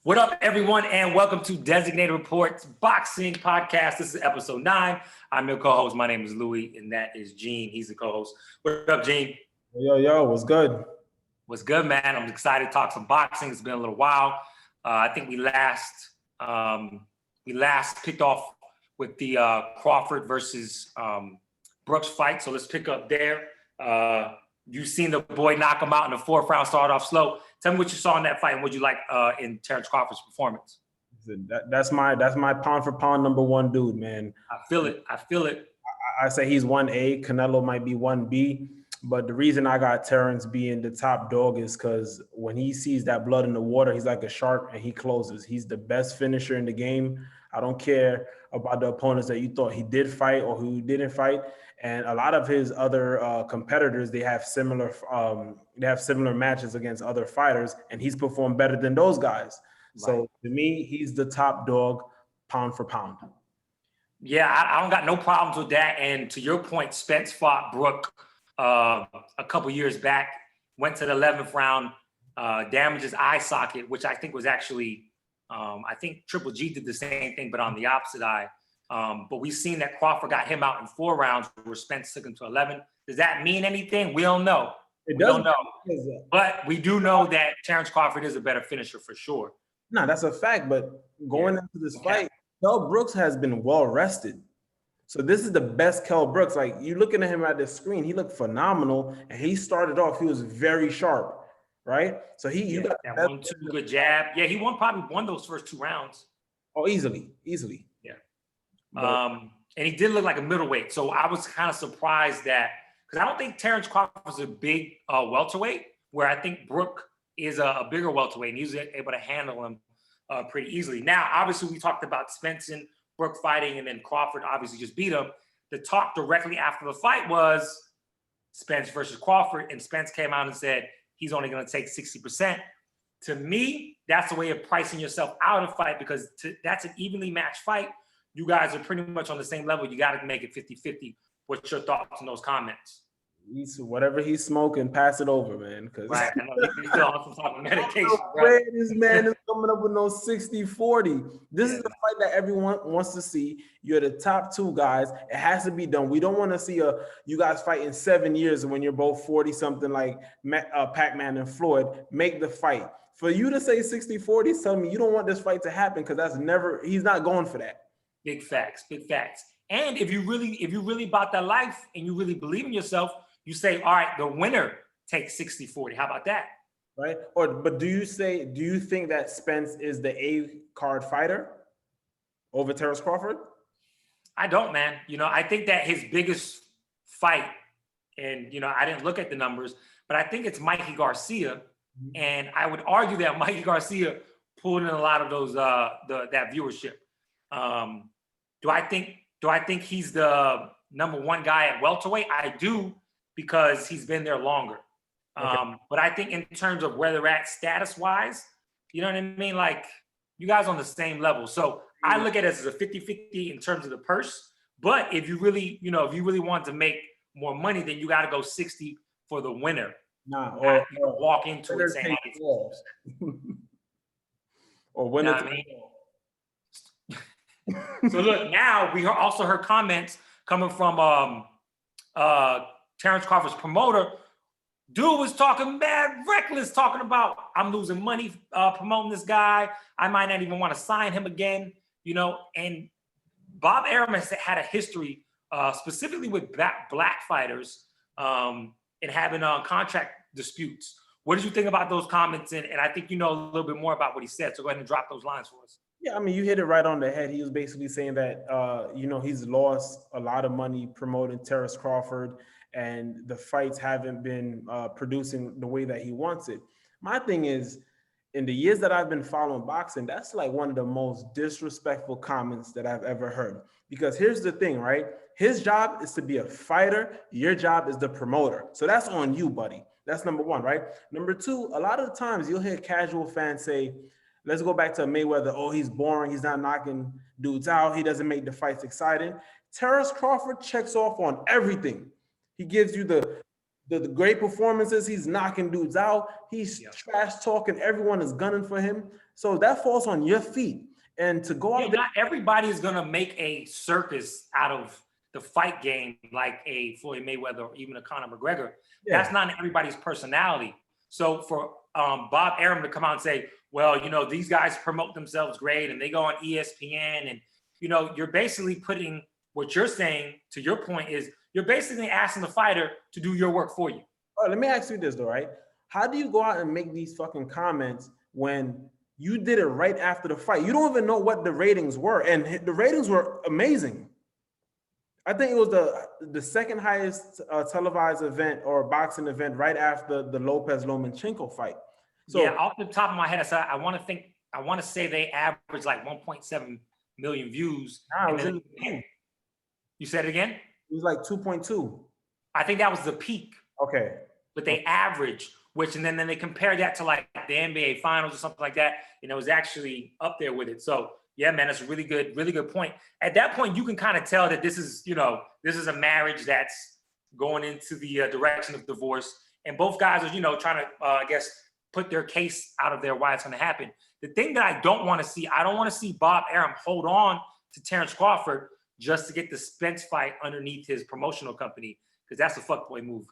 What up, everyone, and welcome to Designated Reports Boxing Podcast. This is episode 9. I'm your co-host. My name is Louie, and that is Gene. He's the co-host. What up, Gene? Yo, what's good? What's good, man? I'm excited to talk some boxing. It's been a little while. I think we last picked off with the Crawford versus Brooks fight. So let's pick up there. You've seen the boy knock him out in the 4th round, start off slow. Tell me what you saw in that fight and what you like in Terrence Crawford's performance. That's my pound for pound number 1 dude, man. I feel it. I say he's 1A. Canelo might be 1B. But the reason I got Terrence being the top dog is because when he sees that blood in the water, he's like a shark and he closes. He's the best finisher in the game. I don't care about the opponents that you thought he did fight or who didn't fight. And a lot of his other competitors, they have similar matches against other fighters, and he's performed better than those guys. Right. So to me, he's the top dog, pound for pound. Yeah, I don't got no problems with that. And to your point, Spence fought Brook a couple years back, went to the 11th round, damaged his eye socket, which I think was actually, I think Triple G did the same thing, but on the opposite eye. But we've seen that Crawford got him out in 4 rounds where Spence took him to 11. Does that mean anything? We don't know. We don't know. But we do know that Terrence Crawford is a better finisher for sure. No, that's a fact. But going into this fight, Kell Brooks has been well rested. So this is the best Kell Brooks. Like, you looking at him at the screen, he looked phenomenal. And he started off, he was very sharp, right? So you got that 1-2 good jab. Yeah, he probably won those first 2 rounds. Oh, easily. Yeah. And he did look like a middleweight. So I was kind of surprised that, because I don't think Terrence Crawford is a big welterweight, where I think Brook is a bigger welterweight, and he was able to handle him pretty easily. Now, obviously, we talked about Spence and Brook fighting, and then Crawford obviously just beat him. The talk directly after the fight was Spence versus Crawford, and Spence came out and said he's only going to take 60%. To me, that's the way of pricing yourself out of fight, because that's an evenly matched fight. You guys are pretty much on the same level. You got to make it 50-50. What's your thoughts on those comments? Whatever he's smoking, pass it over, man. Right. I know he's still on some type of medication. Right? This man is coming up with no 60-40. This is the fight that everyone wants to see. You're the top 2 guys. It has to be done. We don't want to see you guys fight in 7 years when you're both 40-something like Pac-Man and Floyd. Make the fight. For you to say 60-40 is telling me you don't want this fight to happen, because he's not going for that. Big facts. And if you really about that life and you really believe in yourself, you say, all right, the winner takes 60-40. How about that? Right. But do you think that Spence is the A card fighter over Terrence Crawford? I don't, man. I think that his biggest fight, and I didn't look at the numbers, but I think it's Mikey Garcia. Mm-hmm. And I would argue that Mikey Garcia pulled in a lot of those that viewership. Do I think he's the number 1 guy at welterweight? I do, because he's been there longer. Okay. But I think in terms of where they're at status-wise, you know what I mean? Like, you guys on the same level. So I look at it as a 50-50 in terms of the purse. But if you really want to make more money, then you got to go 60 for the winner. Or walk into it saying, or winner. I mean? So look, now we also heard comments coming from Terrence Crawford's promoter. Dude was talking mad reckless, talking about, I'm losing money promoting this guy. I might not even want to sign him again, And Bob Arum has had a history, specifically with black fighters, and having contract disputes. What did you think about those comments? And I think you know a little bit more about what he said. So go ahead and drop those lines for us. Yeah, I mean, you hit it right on the head. He was basically saying that, he's lost a lot of money promoting Terrence Crawford, and the fights haven't been producing the way that he wants it. My thing is, in the years that I've been following boxing, that's like one of the most disrespectful comments that I've ever heard. Because here's the thing, right? His job is to be a fighter. Your job is the promoter. So that's on you, buddy. That's number 1, right? Number 2, a lot of the times you'll hear casual fans say, let's go back to Mayweather. Oh, he's boring. He's not knocking dudes out. He doesn't make the fights exciting. Terrence Crawford checks off on everything. He gives you the the great performances. He's knocking dudes out. He's trash talking. Everyone is gunning for him. So that falls on your feet. And to go out there, not everybody is gonna make a circus out of the fight game like a Floyd Mayweather or even a Conor McGregor. That's not everybody's personality. So for Bob Arum to come out and say, well, you know, these guys promote themselves great and they go on ESPN, and you know, you're basically putting what you're saying, to your point, is you're basically asking the fighter to do your work for you. All right, let me ask you this though, right? How do you go out and make these fucking comments when you did it right after the fight? You don't even know what the ratings were, and the ratings were amazing. I think it was the second highest televised event or boxing event right after the Lopez-Lomachenko fight. So yeah, off the top of my head, I want to say they averaged like 1.7 million views. You said it again? It was like 2.2. I think that was the peak. Okay. But they averaged, and then they compared that to like the NBA finals or something like that, and it was actually up there with it. So yeah, man, that's a really good point. At that point, you can kind of tell that this is a marriage that's going into the direction of divorce, and both guys are, trying to, I guess, put their case out of there why it's going to happen. The thing that I don't want to see Bob Arum hold on to Terrence Crawford just to get the Spence fight underneath his promotional company, because that's a fuckboy move.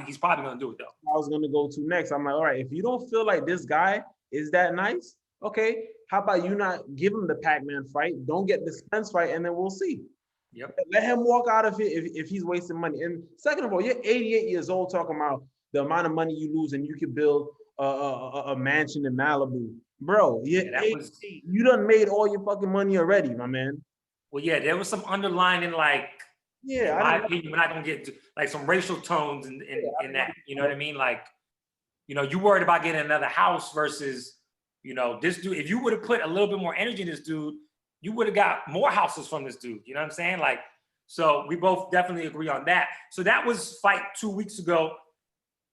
He's probably going to do it though. I was going to go to next. I'm like, all right, if you don't feel like this guy is that nice, okay, how about you not give him the Pac-Man fight? Don't get the Spence fight, and then we'll see. Yep. Let him walk out of it if he's wasting money. And second of all, you're 88 years old talking about the amount of money you lose and you can build a mansion in Malibu. Bro, you done made all your fucking money already, my man. Well, yeah, there was some underlining, like, in my opinion, we're not going to get to, like, some racial tones in that. You know what I mean? Like, you worried about getting another house versus, this dude. If you would have put a little bit more energy in this dude, you would have got more houses from this dude. You know what I'm saying? Like, so we both definitely agree on that. So that was fight 2 weeks ago.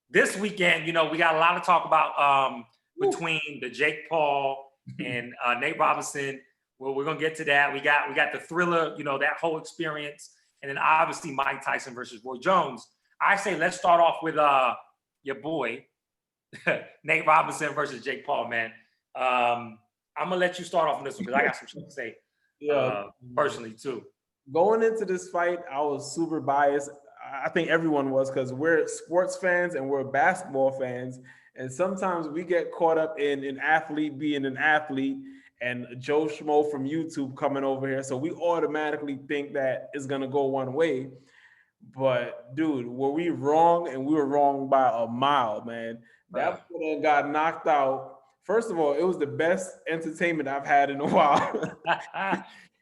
This weekend, we got a lot of talk about between the Jake Paul and Nate Robison. Well, we're gonna get to that. We got the thriller, that whole experience, and then obviously Mike Tyson versus Roy Jones. I say let's start off with your boy Nate Robison versus Jake Paul, man. I'm gonna let you start off on this one because I got some shit to say personally too. Going into this fight, I was super biased. I think everyone was, because we're sports fans and we're basketball fans. And sometimes we get caught up in an athlete being an athlete and Joe Schmo from YouTube coming over here. So we automatically think that it's going to go one way. But dude, were we wrong? And we were wrong by a mile, man. That player got knocked out. First of all, it was the best entertainment I've had in a while.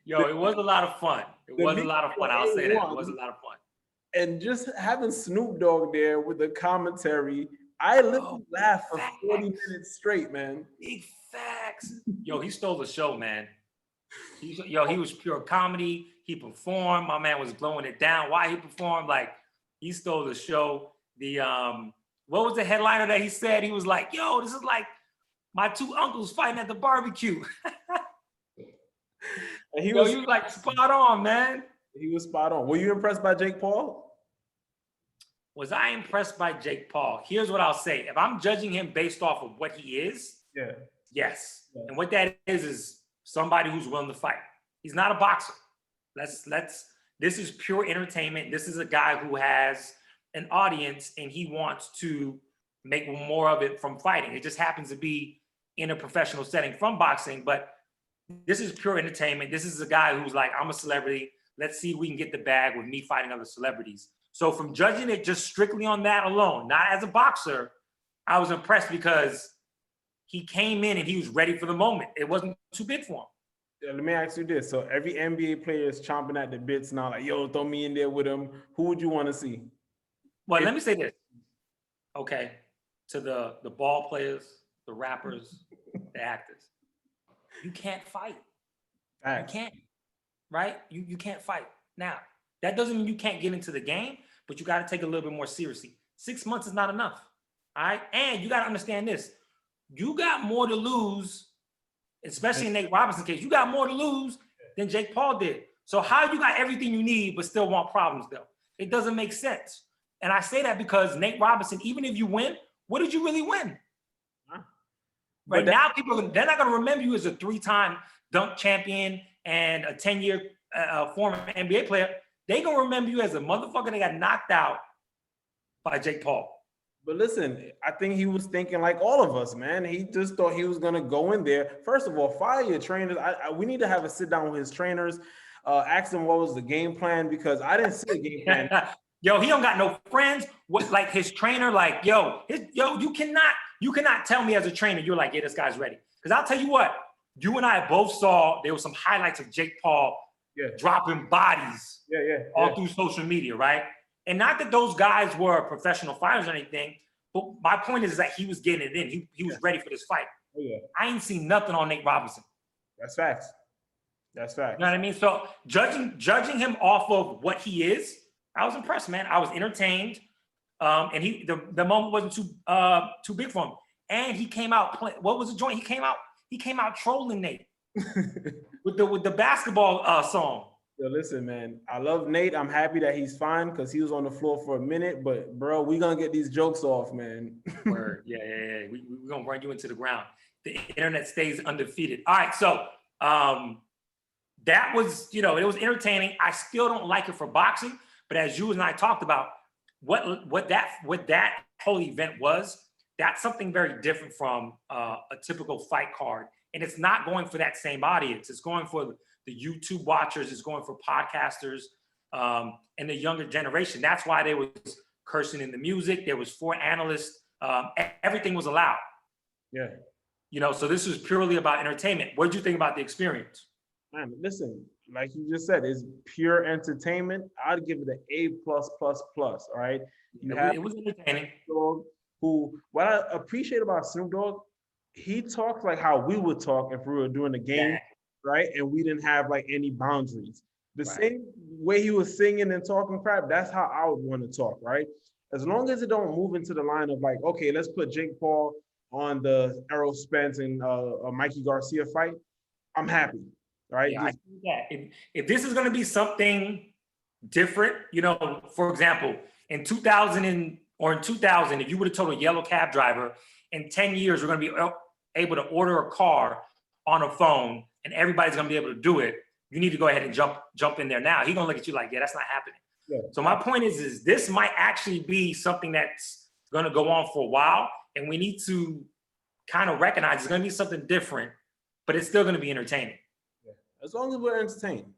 Yo, it was a lot of fun. I'll say that. It was a lot of fun. And just having Snoop Dogg there with the commentary, I literally laughed for 40 minutes straight, man. Big facts. Yo, he stole the show, man. He was pure comedy. He performed. My man was blowing it down while he performed. Like, he stole the show. What was the headliner that he said? He was like, yo, this is like my two uncles fighting at the barbecue. And he was like spot on, man. He was spot on. Were you impressed by Jake Paul? Was I impressed by Jake Paul? Here's what I'll say. If I'm judging him based off of what he is, yes. Yeah. And what that is somebody who's willing to fight. He's not a boxer. This is pure entertainment. This is a guy who has an audience and he wants to make more of it from fighting. It just happens to be in a professional setting from boxing, but this is pure entertainment. This is a guy who's like, I'm a celebrity. Let's see if we can get the bag with me fighting other celebrities. So from judging it just strictly on that alone, not as a boxer, I was impressed because he came in and he was ready for the moment. It wasn't too big for him. Yeah, let me ask you this. So every NBA player is chomping at the bits now, like, yo, throw me in there with him. Who would you want to see? Well, let me say this. Okay. To the ball players, the rappers, the actors. You can't fight. You can't. Right? You can't fight. Now, that doesn't mean you can't get into the game, but you got to take it a little bit more seriously. 6 months is not enough. All right? And you got to understand this. You got more to lose, especially in Nate Robinson's case. You got more to lose than Jake Paul did. So how you got everything you need but still want problems, though? It doesn't make sense. And I say that because Nate Robison, even if you win, what did you really win? Right now, they're not going to remember you as a 3-time dunk champion and a 10-year former NBA player. They going to remember you as a motherfucker that got knocked out by Jake Paul. But listen, I think he was thinking like all of us, man. He just thought he was going to go in there. First of all, fire your trainers. We need to have a sit down with his trainers, ask them what was the game plan, because I didn't see a game plan. Yo, he don't got no friends. What, like his trainer, like, you cannot tell me as a trainer, you're like, yeah, this guy's ready. Because I'll tell you what, you and I both saw there was some highlights of Jake Paul dropping bodies all through social media, right? And not that those guys were professional fighters or anything, but my point is that he was getting it in. He was ready for this fight. Oh, yeah. I ain't seen nothing on Nate Robison. That's facts. That's facts. You know what I mean? So judging him off of what he is, I was impressed, man. I was entertained. And the moment wasn't too big for him. And he came out what was the joint? He came out trolling Nate with the basketball song. Yo, listen, man, I love Nate. I'm happy that he's fine because he was on the floor for a minute. But, bro, we're going to get these jokes off, man. Word. Yeah. We're going to run you into the ground. The internet stays undefeated. All right, so that was, it was entertaining. I still don't like it for boxing. But as you and I talked about, what that whole event was, that's something very different from a typical fight card. And it's not going for that same audience. It's going for the YouTube watchers. It's going for podcasters and the younger generation. That's why there was cursing in the music. There was 4 analysts. Everything was allowed. Yeah. So this was purely about entertainment. What did you think about the experience? Man, listen, like you just said, it's pure entertainment. I'd give it an A+++. All right. It was entertaining. What I appreciate about Snoop Dogg, he talks like how we would talk if we were doing a game, right? And we didn't have like any boundaries. The same way he was singing and talking crap, that's how I would want to talk, right? As long as it don't move into the line of like, okay, let's put Jake Paul on the Errol Spence and Mikey Garcia fight, I'm happy. Right. Yeah, I think that if this is going to be something different, for example, in 2000, if you would have told a yellow cab driver in 10 years, we're going to be able to order a car on a phone and everybody's going to be able to do it, you need to go ahead and jump in there now. He's going to look at you like, yeah, that's not happening. Yeah. So my point is this might actually be something that's going to go on for a while. And we need to kind of recognize it's going to be something different, but it's still going to be entertaining. As long as we're entertained.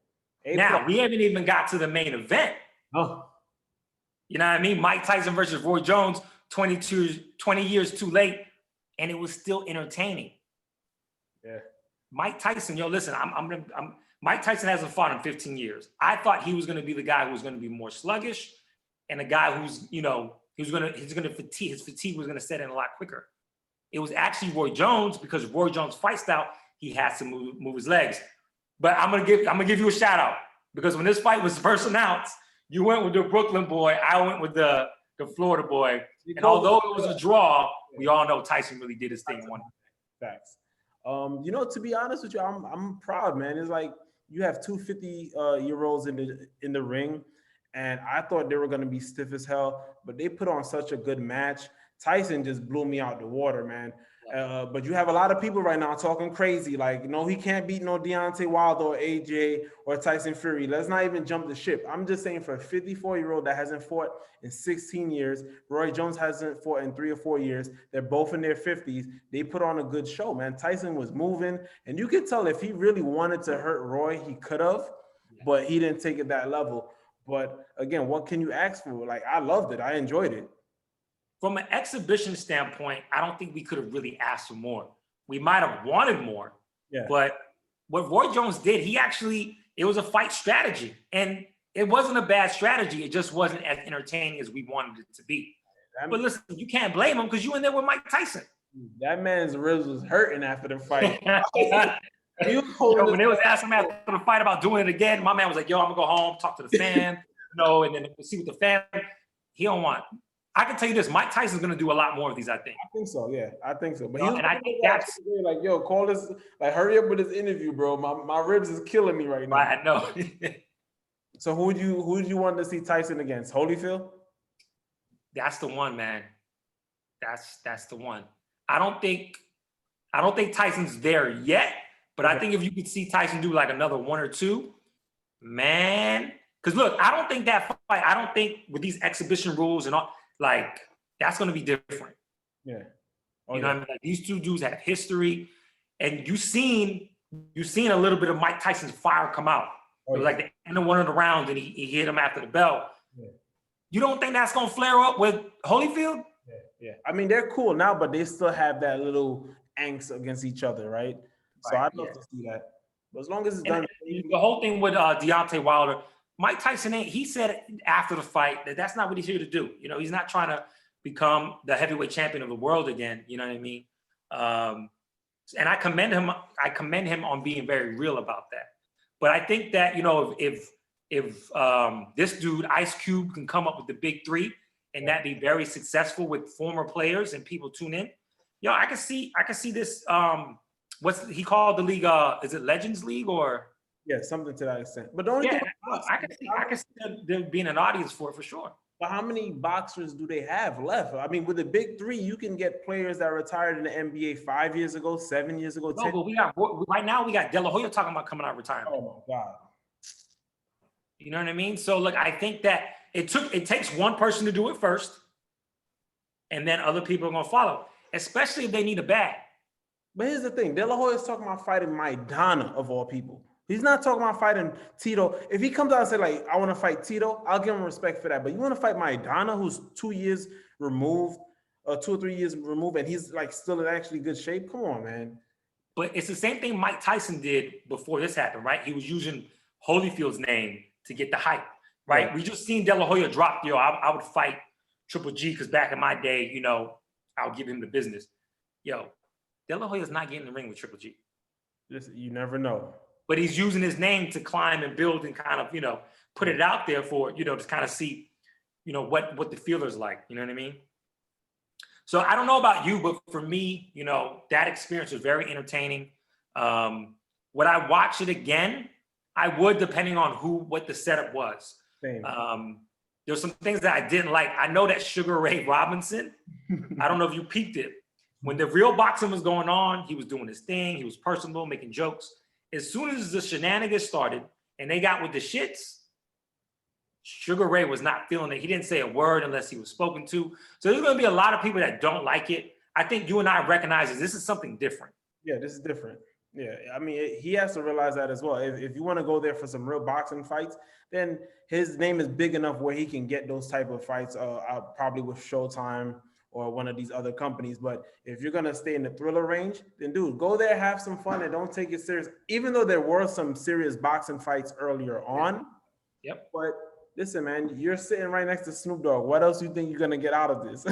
Now, we haven't even got to the main event. Oh. You know what I mean? Mike Tyson versus Roy Jones, 20 years too late, and it was still entertaining. Yeah. Mike Tyson, listen, Mike Tyson hasn't fought in 15 years. I thought he was going to be the guy who was going to be more sluggish and a guy who's, his fatigue was going to set in a lot quicker. It was actually Roy Jones, because Roy Jones' fight style, he has to move his legs. But I'm gonna give you a shout out, because when this fight was first announced, you went with the Brooklyn boy, I went with the Florida boy. And although it was a draw, we all know Tyson really did his thing and won. Facts. To be honest with you, I'm proud, man. It's like you have two 50-year-olds in the ring, and I thought they were gonna be stiff as hell, but they put on such a good match. Tyson just blew me out the water, man. But you have a lot of people right now talking crazy, like, he can't beat no Deontay Wilder or AJ or Tyson Fury. Let's not even jump the ship. I'm just saying, for a 54-year-old that hasn't fought in 16 years, Roy Jones hasn't fought in 3 or 4 years, they're both in their 50s, they put on a good show, man. Tyson was moving, and you could tell if he really wanted to hurt Roy, he could have, but he didn't take it that level. But again, what can you ask for? Like, I loved it. I enjoyed it. From an exhibition standpoint, I don't think we could have really asked for more. We might have wanted more, but what Roy Jones did, it was a fight strategy, and it wasn't a bad strategy. It just wasn't as entertaining as we wanted it to be. But listen, you can't blame him, because you in there with Mike Tyson. That man's ribs was hurting after the fight. When they was asking him after the fight about doing it again, my man was like, yo, I'm gonna go home, talk to the fan, and then see what the fan, he don't want. I can tell you this, Mike Tyson's going to do a lot more of these, I think. I think so, yeah. I think so. But and I think that's like, yo, call this, like, hurry up with this interview, bro. My ribs is killing me right now. I know. So who would you want to see Tyson against? Holyfield? That's the one, man. That's the one. I don't think Tyson's there yet, but I think if you could see Tyson do like another one or two, man. Because look, I don't think with these exhibition rules and all, like, that's going to be different. Yeah. You know what I mean? Like, these two dudes have history, and you've seen a little bit of Mike Tyson's fire come out. It was like the end of one of the rounds, and he hit him after the bell. Yeah. You don't think that's going to flare up with Holyfield? Yeah. I mean, they're cool now, but they still have that little angst against each other, right? So I'd love to see that. But as long as it's done. The whole thing with Deontay Wilder, Mike Tyson he said after the fight that that's not what he's here to do. You know, he's not trying to become the heavyweight champion of the world again. You know what I mean? And I commend him on being very real about that. But I think that, you know, if this dude Ice Cube can come up with the big three and that be very successful with former players and people tune in, yo, I can see this. What's he called the league? Is it Legends League or? Yeah, something to that extent. But the only thing I can see there being an audience for it for sure. But how many boxers do they have left? I mean, with the big three, you can get players that retired in the NBA 5 years ago, 7 years ago. No, but right now we got De La Hoya talking about coming out of retirement. Oh my God. You know what I mean? So look, I think that it takes one person to do it first, and then other people are gonna follow, especially if they need a bag. But here's the thing: De La Hoya is talking about fighting Maidana of all people. He's not talking about fighting Tito. If he comes out and say like, "I want to fight Tito," I'll give him respect for that. But you want to fight Maidana, who's 2 years removed, 2 or 3 years removed, and he's like still in actually good shape? Come on, man. But it's the same thing Mike Tyson did before this happened, right? He was using Holyfield's name to get the hype, right? Yeah. We just seen De La Hoya drop, I would fight Triple G because back in my day, you know, I would give him the business. Yo, De La Hoya's not getting in the ring with Triple G. You never know. But he's using his name to climb and build and kind of, you know, put it out there for, you know, to kind of see, you know, what the feeler's like. You know what I mean? So I don't know about you, but for me, you know, that experience was very entertaining. Would I watch it again? I would, depending on what the setup was. There's some things that I didn't like. I know that Sugar Ray Robinson, I don't know if you peeped it. When the real boxing was going on, he was doing his thing. He was personable, making jokes. As soon as the shenanigans started and they got with the shits, Sugar Ray was not feeling it. He didn't say a word unless he was spoken to. So there's going to be a lot of people that don't like it. I think you and I recognize this is something different. Yeah, this is different. Yeah, I mean, he has to realize that as well. If you want to go there for some real boxing fights, then his name is big enough where he can get those type of fights, probably with Showtime or one of these other companies. But if you're going to stay in the thriller range, then dude, go there, have some fun, and don't take it serious. Even though there were some serious boxing fights earlier on. Yep. But listen, man, you're sitting right next to Snoop Dogg. What else do you think you're going to get out of this?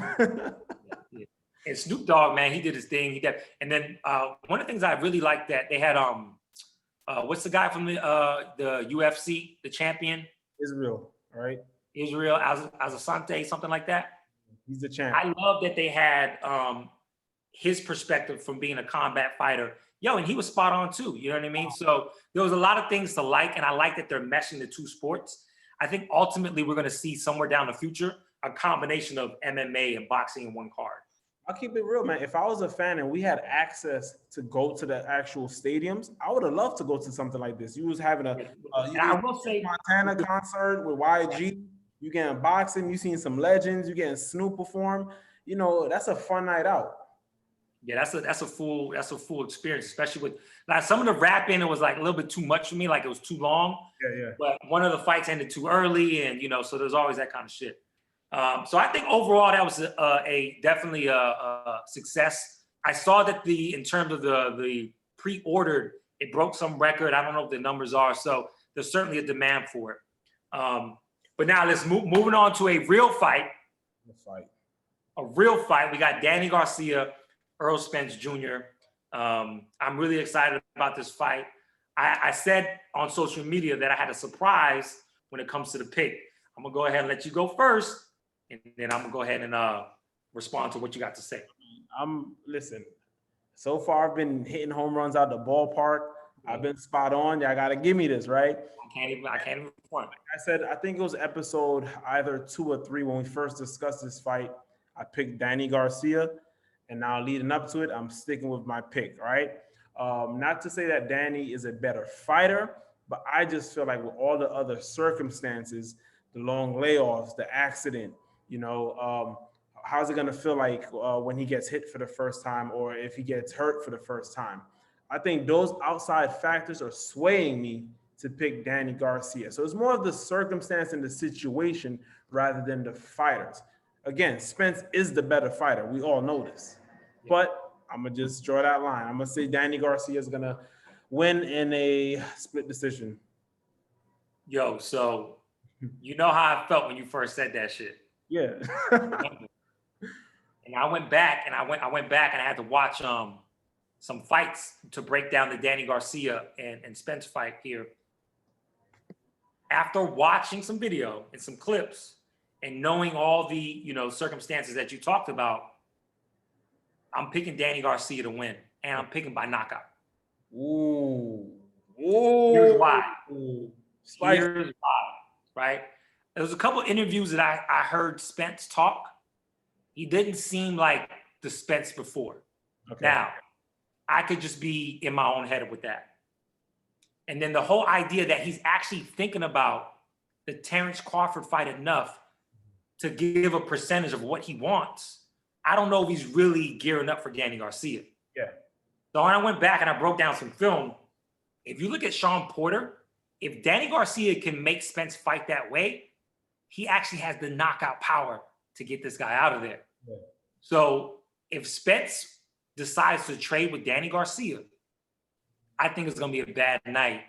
Yeah. And Snoop Dogg, man, he did his thing. And then one of the things I really liked that they had, what's the guy from the UFC, the champion? Israel, right? Israel Asante, something like that. He's the champ. I love that they had his perspective from being a combat fighter. Yo, and he was spot on too. You know what I mean? So there was a lot of things to like, and I like that they're meshing the two sports. I think ultimately we're going to see somewhere down the future a combination of MMA and boxing in one card. I'll keep it real, man. If I was a fan and we had access to go to the actual stadiums, I would have loved to go to something like this. You was having I will say Montana concert with YG. You getting boxing, you seen some legends, you getting Snoop perform. You know, that's a fun night out. Yeah, that's a full experience, especially with like some of the rapping. It was like a little bit too much for me, like it was too long. Yeah. But one of the fights ended too early, and you know, so there's always that kind of shit. So I think overall that was definitely a success. I saw that in terms of the pre-ordered, it broke some record. I don't know what the numbers are, so there's certainly a demand for it. But now let's moving on to a real fight. A real fight. We got Danny Garcia, Errol Spence Jr. I'm really excited about this fight. I said on social media that I had a surprise when it comes to the pick. I'm gonna go ahead and let you go first, and then I'm gonna go ahead and respond to what you got to say. Listen. So far, I've been hitting home runs out the ballpark. I've been spot on. Y'all gotta give me this, right? I can't even point. I said, I think it was episode either 2 or 3 when we first discussed this fight. I picked Danny Garcia, and now leading up to it, I'm sticking with my pick, right? Not to say that Danny is a better fighter, but I just feel like with all the other circumstances, the long layoffs, the accident, how's it going to feel like when he gets hit for the first time or if he gets hurt for the first time? I think those outside factors are swaying me to pick Danny Garcia. So it's more of the circumstance and the situation rather than the fighters. Again, Spence is the better fighter. We all know this. But I'm going to just draw that line. I'm going to say Danny Garcia is going to win in a split decision. Yo, so you know how I felt when you first said that shit. Yeah. And I went back and I had to watch some fights to break down the Danny Garcia and Spence fight here. After watching some video and some clips and knowing all the circumstances that you talked about, I'm picking Danny Garcia to win, and I'm picking by knockout. Ooh. Here's why. Spicy. Here's why, right? There was a couple interviews that I heard Spence talk. He didn't seem like the Spence before. Okay. Now, I could just be in my own head with that. And then the whole idea that he's actually thinking about the Terrence Crawford fight enough to give a percentage of what he wants. I don't know if he's really gearing up for Danny Garcia. Yeah. So when I went back and I broke down some film, if you look at Sean Porter, if Danny Garcia can make Spence fight that way, he actually has the knockout power to get this guy out of there. Yeah. So if Spence decides to trade with Danny Garcia, I think it's going to be a bad night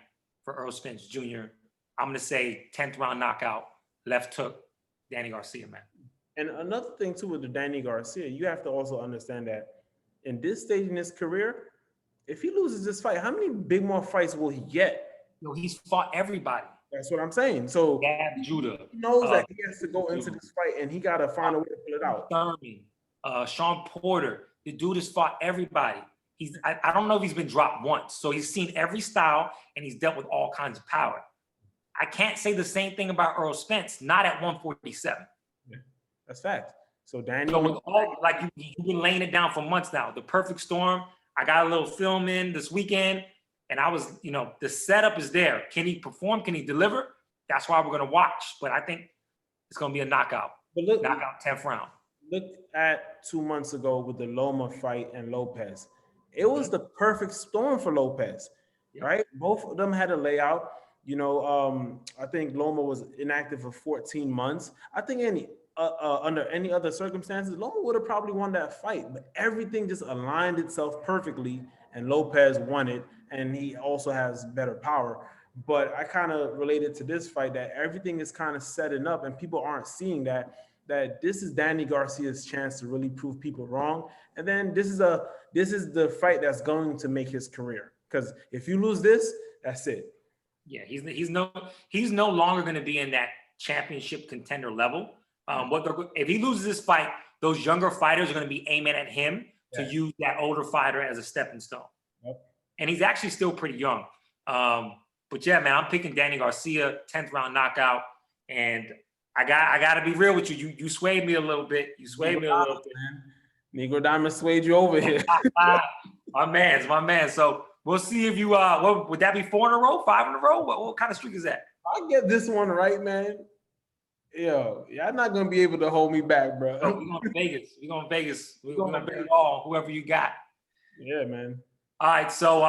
for Errol Spence Jr. I'm going to say 10th round knockout, left hook, Danny Garcia, man. And another thing, too, with the Danny Garcia, you have to also understand that in this stage in his career, if he loses this fight, how many big more fights will he get? No, he's fought everybody. That's what I'm saying. So Judah. He knows that he has to go into this fight, and he got to find a way to pull it out. Thurman, Sean Porter, the dude has fought everybody. I don't know if he's been dropped once. So he's seen every style, and he's dealt with all kinds of power. I can't say the same thing about Errol Spence, not at 147. Yeah, that's fact. So Danny, you've been laying it down for months now. The perfect storm. I got a little film in this weekend, and I was, the setup is there. Can he perform? Can he deliver? That's why we're going to watch. But I think it's going to be a knockout. Knockout 10th round. Look at 2 months ago with the Loma fight and Lopez. It was the perfect storm for Lopez, right? Both of them had a layout. I think Loma was inactive for 14 months. I think under any other circumstances, Loma would have probably won that fight, but everything just aligned itself perfectly, and Lopez won it, and he also has better power. But I kind of related to this fight that everything is kind of setting up, and people aren't seeing that this is Danny Garcia's chance to really prove people wrong. And then this is the fight that's going to make his career. Because if you lose this, that's it. Yeah, he's no longer going to be in that championship contender level. If he loses this fight, those younger fighters are going to be aiming at him to use that older fighter as a stepping stone. Yep. And he's actually still pretty young. But yeah, man, I'm picking Danny Garcia, 10th round knockout. And I got to be real with you. You swayed me a little bit. Negro Diamond swayed you over here. my man. So we'll see if you what would that be, 4 in a row, 5 in a row? What kind of streak is that? I'll get this one right, man. Yo, y'all not gonna be able to hold me back, bro. We're going to Vegas. We're gonna bet it all, whoever you got. Yeah, man. All right, so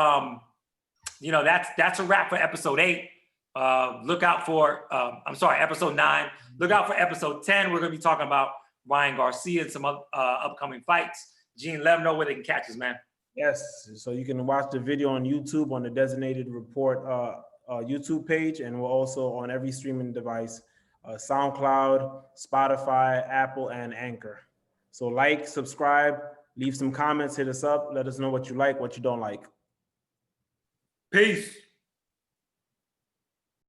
that's a wrap for episode 8. Look out for episode 9. Look out for episode 10. We're gonna be talking about Ryan Garcia and some upcoming fights. Gene, let them know where they can catch us, man. Yes, so you can watch the video on YouTube on the Designated Report YouTube page, and we're also on every streaming device, SoundCloud, Spotify, Apple, and Anchor. So like, subscribe, leave some comments, hit us up, let us know what you like, what you don't like. Peace.